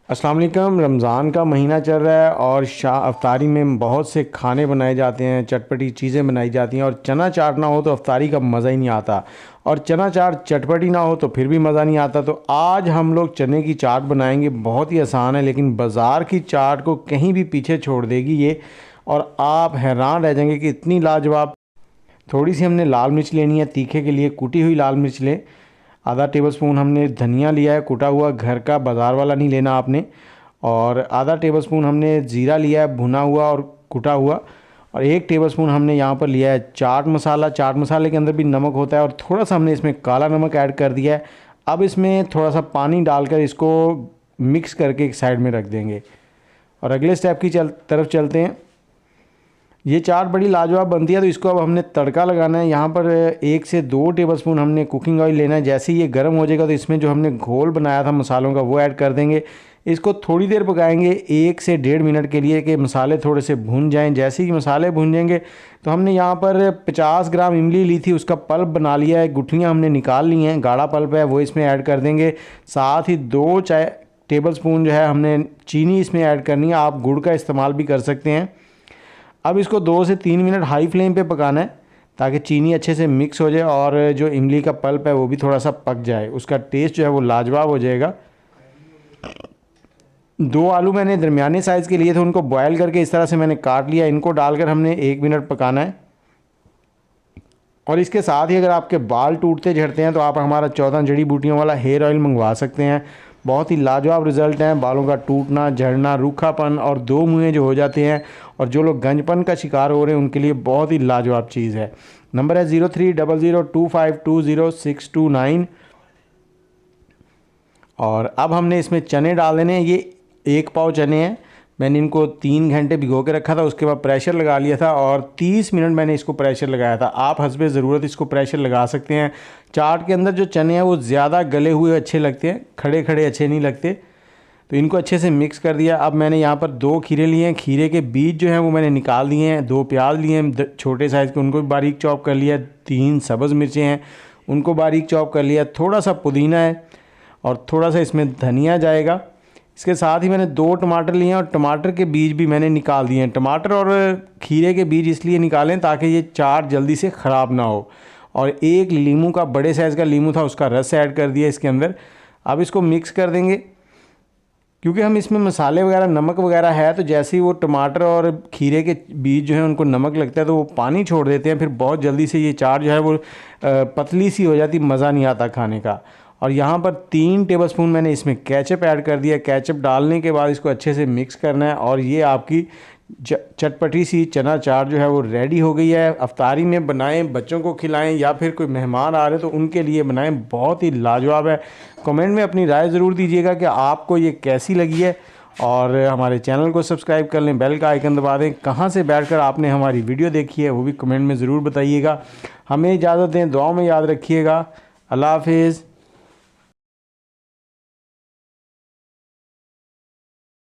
अस्सलाम वालेकुम। रमज़ान का महीना चल रहा है और अफ्तारी में बहुत से खाने बनाए जाते हैं, चटपटी चीज़ें बनाई जाती हैं। और चना चाट ना हो तो अफ्तारी का मज़ा ही नहीं आता, और चना चाट चटपटी ना हो तो फिर भी मज़ा नहीं आता। तो आज हम लोग चने की चाट बनाएंगे। बहुत ही आसान है, लेकिन बाज़ार की चाट को कहीं भी पीछे छोड़ देगी ये, और आप हैरान रह जाएंगे कि इतनी लाजवाब। थोड़ी सी हमने लाल मिर्च लेनी है, तीखे के लिए कुटी हुई लाल मिर्च लें। आधा टेबलस्पून हमने धनिया लिया है कुटा हुआ, घर का बाज़ार वाला नहीं लेना आपने। और आधा टेबलस्पून हमने ज़ीरा लिया है भुना हुआ और कुटा हुआ। और 1 टेबलस्पून हमने यहाँ पर लिया है चाट मसाला। चाट मसाले के अंदर भी नमक होता है, और थोड़ा सा हमने इसमें काला नमक ऐड कर दिया है। अब इसमें थोड़ा सा पानी डालकर इसको मिक्स करके एक साइड में रख देंगे, और अगले स्टेप की तरफ चलते हैं। ये चाट बड़ी लाजवाब बनती है। तो इसको अब हमने तड़का लगाना है। यहाँ पर 1 से 2 टेबलस्पून हमने कुकिंग ऑयल लेना है। जैसे ही ये गर्म हो जाएगा तो इसमें जो हमने घोल बनाया था मसालों का वो ऐड कर देंगे। इसको थोड़ी देर पकाएंगे, 1 से 1.5 मिनट के लिए, कि मसाले थोड़े से भुन जाएं। जैसे ही मसाले भुन जाएंगे तो हमने यहाँ पर 50 ग्राम इमली ली थी, उसका पल्प बना लिया है, गुठलियाँ हमने निकाल ली हैं, गाढ़ा पल्प है वो इसमें ऐड कर देंगे। साथ ही 2 टेबलस्पून जो है हमने चीनी इसमें ऐड करनी है। आप गुड़ का इस्तेमाल भी कर सकते हैं। अब इसको 2 से 3 मिनट हाई फ्लेम पे पकाना है, ताकि चीनी अच्छे से मिक्स हो जाए और जो इमली का पल्प है वो भी थोड़ा सा पक जाए। उसका टेस्ट जो है वो लाजवाब हो जाएगा। 2 आलू मैंने दरमियाने साइज़ के लिए थे, उनको बॉयल करके इस तरह से मैंने काट लिया। इनको डालकर हमने 1 मिनट पकाना है। और इसके साथ ही अगर आपके बाल टूटते झड़ते हैं तो आप हमारा 14 जड़ी बूटियों वाला हेयर ऑयल मंगवा सकते हैं। बहुत ही लाजवाब रिज़ल्ट हैं, बालों का टूटना, झड़ना, रूखापन और 2 मुँहे जो हो जाते हैं, और जो लोग गंजपन का शिकार हो रहे हैं उनके लिए बहुत ही लाजवाब चीज़ है। नंबर है 0300252069। और अब हमने इसमें चने डाल देने हैं। ये 1 पाव चने हैं। मैंने इनको 3 घंटे भिगो के रखा था, उसके बाद प्रेशर लगा लिया था, और 30 मिनट मैंने इसको प्रेशर लगाया था। आप हस्बे ज़रूरत इसको प्रेशर लगा सकते हैं। चाट के अंदर जो चने हैं वो ज़्यादा गले हुए अच्छे लगते हैं, खड़े खड़े अच्छे नहीं लगते। तो इनको अच्छे से मिक्स कर दिया। अब मैंने यहाँ पर 2 खीरे लिए हैं, खीरे के बीज जो हैं वो मैंने निकाल दिए हैं। 2 प्याज लिए हैं छोटे साइज़ के, उनको भी बारीक चॉप कर लिया। 3 सब्ज़ मिर्चें हैं, उनको बारीक चॉप कर लिया। थोड़ा सा पुदीना है, और थोड़ा सा इसमें धनिया जाएगा। इसके साथ ही मैंने 2 टमाटर लिए हैं, और टमाटर के बीज भी मैंने निकाल दिए हैं। टमाटर और खीरे के बीज इसलिए निकालें ताकि ये चाट जल्दी से ख़राब ना हो। और 1 लीमू का, बड़े साइज़ का लीमू था, उसका रस ऐड कर दिया इसके अंदर। अब इसको मिक्स कर देंगे। क्योंकि हम इसमें मसाले वगैरह, नमक वगैरह है, तो जैसे ही वो टमाटर और खीरे के बीज जो हैं उनको नमक लगता है तो वो पानी छोड़ देते हैं। फिर बहुत जल्दी से ये चाट जो है वो पतली सी हो जाती, मज़ा नहीं आता खाने का। और यहाँ पर 3 टेबलस्पून मैंने इसमें केचप ऐड कर दिया। केचप डालने के बाद इसको अच्छे से मिक्स करना है, और ये आपकी चटपटी सी चना चाट जो है वो रेडी हो गई है। अफ्तारी में बनाएं, बच्चों को खिलाएं, या फिर कोई मेहमान आ रहे हैं तो उनके लिए बनाएं। बहुत ही लाजवाब है। कमेंट में अपनी राय ज़रूर दीजिएगा कि आपको ये कैसी लगी है, और हमारे चैनल को सब्सक्राइब कर लें, बेल का आइकन दबा दें। कहाँ से बैठकर आपने हमारी वीडियो देखी है वो भी कमेंट में ज़रूर बताइएगा। हमें इजाज़त दें, दुआओं में याद रखिएगा। अल्लाह हाफिज़।